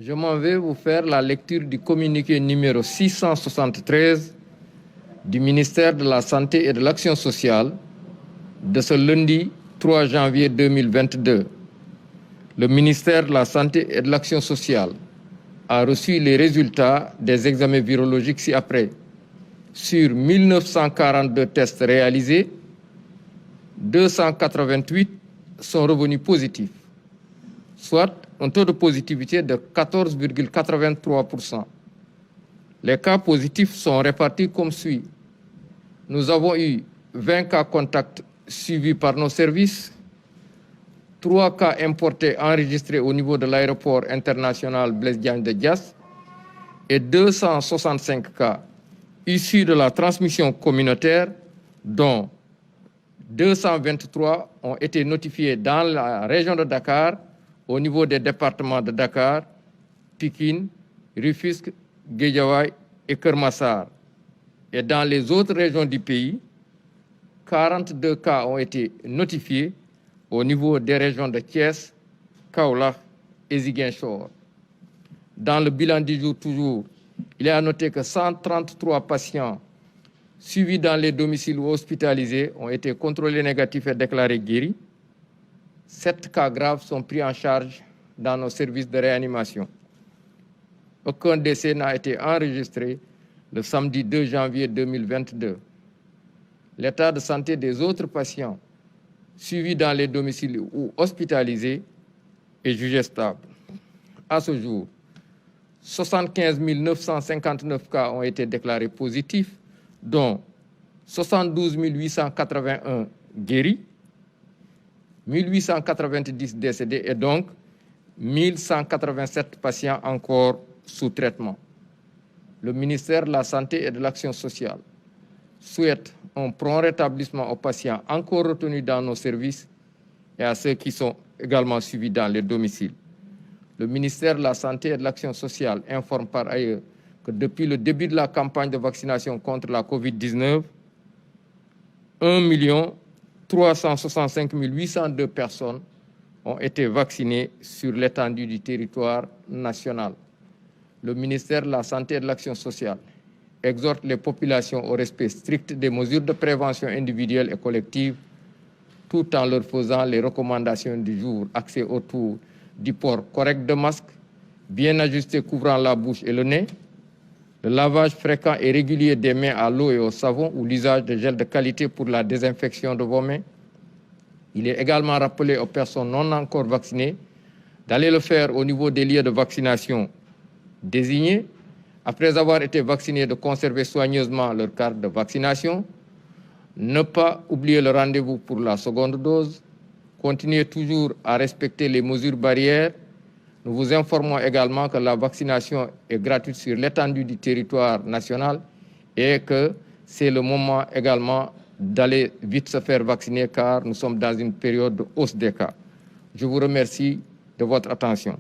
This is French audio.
Je m'en vais vous faire la lecture du communiqué numéro 673 du ministère de la Santé et de l'Action sociale de ce lundi 3 janvier 2022. Le ministère de la Santé et de l'Action sociale a reçu les résultats des examens virologiques ci-après. Sur 1942 tests réalisés, 288 sont revenus positifs, soit un taux de positivité de 14,83%. Les cas positifs sont répartis comme suit. Nous avons eu 20 cas contacts suivis par nos services, 3 cas importés enregistrés au niveau de l'aéroport international Blaise Diagne de Diass et 265 cas issus de la transmission communautaire, dont 223 ont été notifiés dans la région de Dakar, au niveau des départements de Dakar, Pikine, Rufisque, Guédiawaye et Keur Massar. Et dans les autres régions du pays, 42 cas ont été notifiés au niveau des régions de Thiès, Kaolack et Ziguinchor. Dans le bilan du jour toujours, il est à noter que 133 patients suivis dans les domiciles ou hospitalisés ont été contrôlés négatifs et déclarés guéris. 7 cas graves sont pris en charge dans nos services de réanimation. Aucun décès n'a été enregistré le samedi 2 janvier 2022. L'état de santé des autres patients suivis dans les domiciles ou hospitalisés est jugé stable. À ce jour, 75 959 cas ont été déclarés positifs, dont 72 881 guéris, 1890 décédés et donc 1187 patients encore sous traitement. Le ministère de la Santé et de l'Action sociale souhaite un prompt rétablissement aux patients encore retenus dans nos services et à ceux qui sont également suivis dans les domiciles. Le ministère de la Santé et de l'Action sociale informe par ailleurs que depuis le début de la campagne de vaccination contre la COVID-19, 1 365 802 personnes ont été vaccinées sur l'étendue du territoire national. Le ministère de la Santé et de l'Action sociale exhorte les populations au respect strict des mesures de prévention individuelle et collective, tout en leur faisant les recommandations du jour axées autour du port correct de masques, bien ajusté couvrant la bouche et le nez, le lavage fréquent et régulier des mains à l'eau et au savon ou l'usage de gel de qualité pour la désinfection de vos mains. Il est également rappelé aux personnes non encore vaccinées d'aller le faire au niveau des lieux de vaccination désignés. Après avoir été vaccinés, de conserver soigneusement leur carte de vaccination, ne pas oublier le rendez-vous pour la seconde dose, continuer toujours à respecter les mesures barrières. Nous vous informons également que la vaccination est gratuite sur l'étendue du territoire national et que c'est le moment également d'aller vite se faire vacciner car nous sommes dans une période de hausse des cas. Je vous remercie de votre attention.